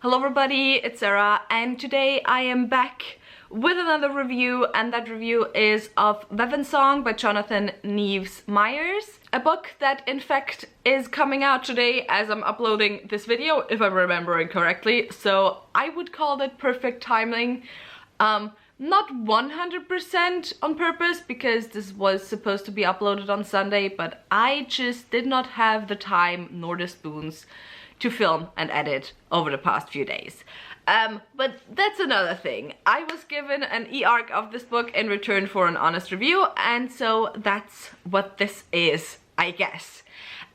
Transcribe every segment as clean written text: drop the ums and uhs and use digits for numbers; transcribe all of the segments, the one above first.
Hello everybody, it's Sarah, and today I am back with another review, and that review is of Vevin Song by Jonathan Neves Myers. A book that in fact is coming out today as I'm uploading this video, if I'm remembering correctly, so I would call that perfect timing. Not 100% on purpose, because this was supposed to be uploaded on Sunday, but I just did not have the time nor the spoons to film and edit over the past few days. But that's another thing. I was given an e-arc of this book in return for an honest review, and so that's what this is, I guess.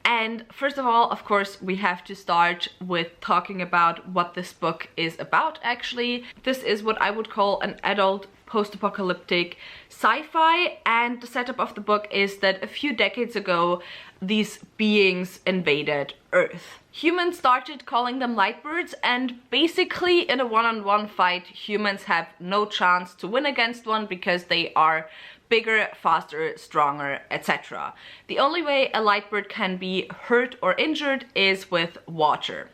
And first of all, of course, we have to start with talking about what this book is about, actually. This is what I would call an adult post-apocalyptic sci-fi, and the setup of the book is that a few decades ago, these beings invaded Earth. Humans started calling them lightbirds, and basically in a one-on-one fight, humans have no chance to win against one because they are bigger, faster, stronger, etc. The only way a lightbird can be hurt or injured is with water,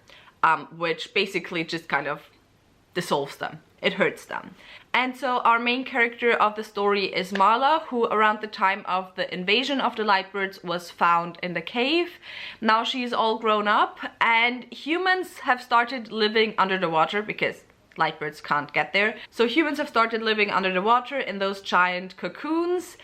which basically just kind of dissolves them. It hurts them. And so our main character of the story is Marla, who around the time of the invasion of the lightbirds was found in the cave. Now she's all grown up, and humans have started living under the water because lightbirds can't get there. So humans have started living under the water in those giant cocoons,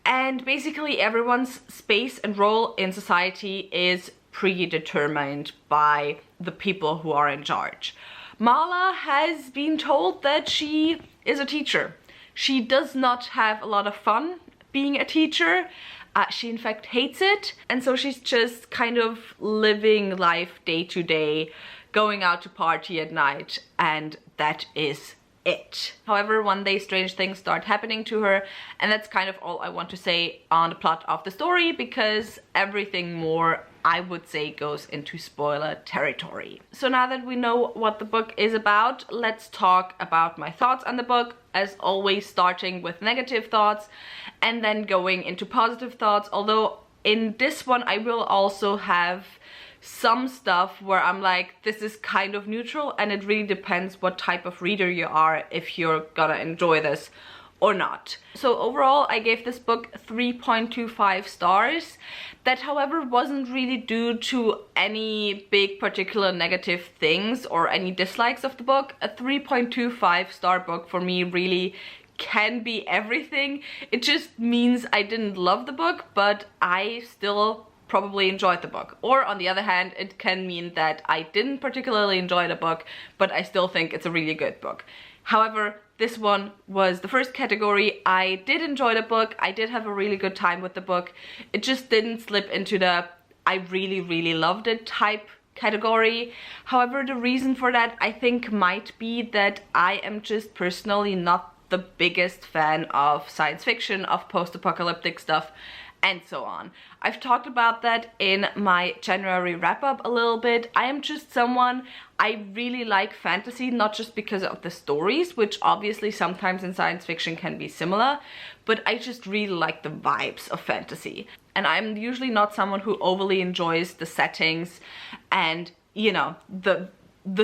and basically everyone's space and role in society is predetermined by the people who are in charge. Marla has been told that she is a teacher. She does not have a lot of fun being a teacher. She in fact hates it, and so she's just kind of living life day to day, going out to party at night, and that is it. However, one day strange things start happening to her, and that's kind of all I want to say on the plot of the story, because everything more, I would say, goes into spoiler territory. So now that we know what the book is about, let's talk about my thoughts on the book, as always starting with negative thoughts and then going into positive thoughts, although in this one I will also have some stuff where I'm like, this is kind of neutral, and it really depends what type of reader you are if you're gonna enjoy this or not. So overall, I gave this book 3.25 stars. That, however, wasn't really due to any big particular negative things or any dislikes of the book. A 3.25 star book for me really can be everything. It just means I didn't love the book, but I still probably enjoyed the book. Or on the other hand, it can mean that I didn't particularly enjoy the book, but I still think it's a really good book. However, this one was the first category. I did enjoy the book. I did have a really good time with the book. It just didn't slip into the I really loved it type category. However, the reason for that, I think, might be that I am just personally not the biggest fan of science fiction, of post-apocalyptic stuff, and so on. I've talked about that in my January wrap-up a little bit. I am just someone, I really like fantasy, not just because of the stories, which obviously sometimes in science fiction can be similar, but I just really like the vibes of fantasy. And I'm usually not someone who overly enjoys the settings and, you know, the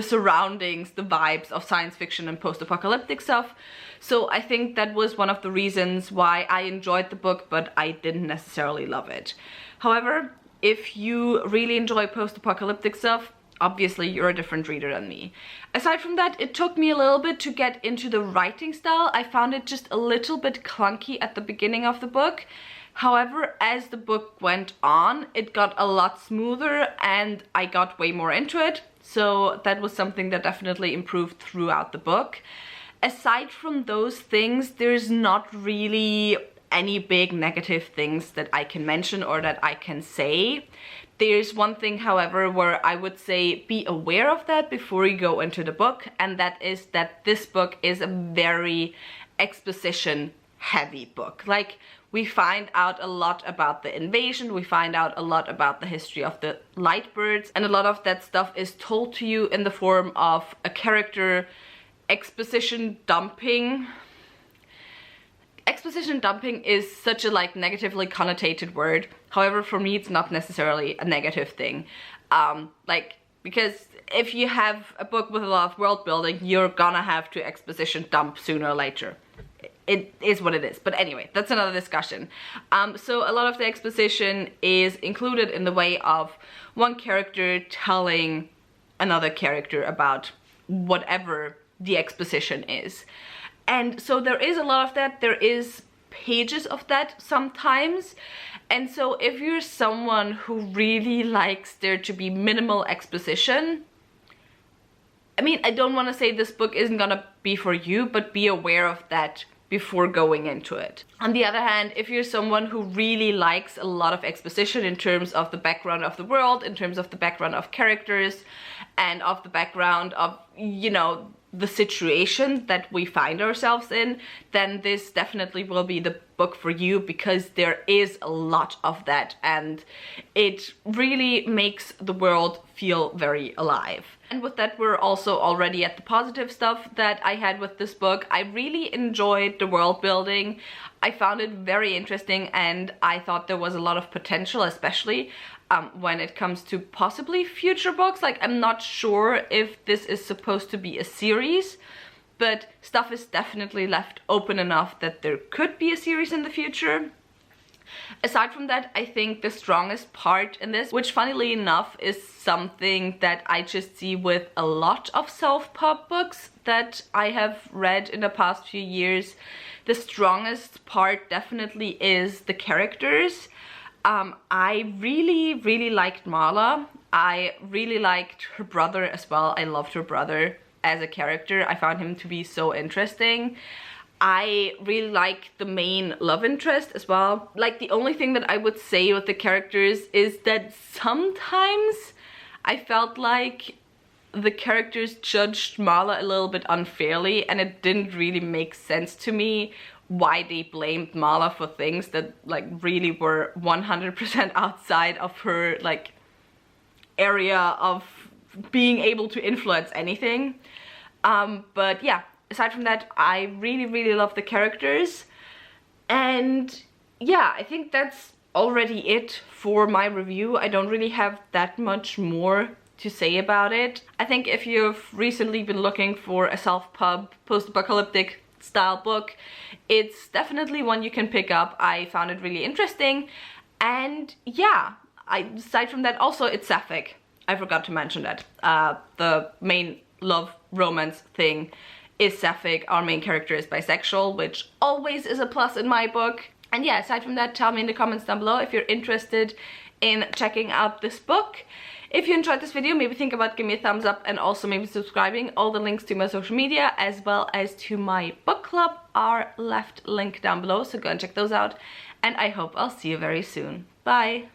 surroundings, the vibes of science fiction and post-apocalyptic stuff. So I think that was one of the reasons why I enjoyed the book, but I didn't necessarily love it. However, if you really enjoy post-apocalyptic stuff, obviously you're a different reader than me. Aside from that, it took me a little bit to get into the writing style. I found it just a little bit clunky at the beginning of the book. However, as the book went on, it got a lot smoother and I got way more into it. So that was something that definitely improved throughout the book. Aside from those things, there's not really any big negative things that I can mention or that I can say. There's one thing, however, where I would say be aware of that before you go into the book, and that is that this book is a very exposition heavy book. Like, we find out a lot about the invasion, we find out a lot about the history of the lightbirds, and a lot of that stuff is told to you in the form of a character exposition dumping. Exposition dumping is such a negatively connotated word. However, for me it's not necessarily a negative thing. because if you have a book with a lot of world building, you're gonna have to exposition dump sooner or later. It is what it is. But anyway, that's another discussion. So a lot of the exposition is included in the way of one character telling another character about whatever the exposition is. And so there is a lot of that. There is pages of that sometimes. And so if you're someone who really likes there to be minimal exposition, I mean, I don't want to say this book isn't gonna be for you, but be aware of that before going into it. On the other hand, if you're someone who really likes a lot of exposition in terms of the background of the world, in terms of the background of characters, and of the background of, you know, the situation that we find ourselves in, then this definitely will be the book for you, because there is a lot of that and it really makes the world feel very alive. And with that, we're also already at the positive stuff that I had with this book. I really enjoyed the world building. I found it very interesting and I thought there was a lot of potential, especially when it comes to possibly future books. Like, I'm not sure if this is supposed to be a series, but stuff is definitely left open enough that there could be a series in the future. Aside from that, I think the strongest part in this, which funnily enough is something that I just see with a lot of self-pub books that I have read in the past few years, the strongest part definitely is the characters. I really liked Marla. I really liked her brother as well. I loved her brother as a character. I found him to be so interesting. I really like the main love interest as well. Like, the only thing that I would say with the characters is that sometimes I felt like the characters judged Marla a little bit unfairly, and it didn't really make sense to me why they blamed Marla for things that like really were 100% outside of her like area of being able to influence anything. But yeah, aside from that, I really love the characters. And yeah, I think that's already it for my review. I don't really have that much more to say about it. I think if you've recently been looking for a self-pub post-apocalyptic style book, it's definitely one you can pick up. I found it really interesting. And yeah, aside from that, also it's sapphic. I forgot to mention that. The main love romance thing is sapphic. Our main character is bisexual, which always is a plus in my book. And yeah, aside from that, tell me in the comments down below if you're interested in checking out this book. If you enjoyed this video, maybe think about giving me a thumbs up and also maybe subscribing. All the links to my social media as well as to my book club are left linked down below, so go and check those out. And I hope I'll see you very soon. Bye!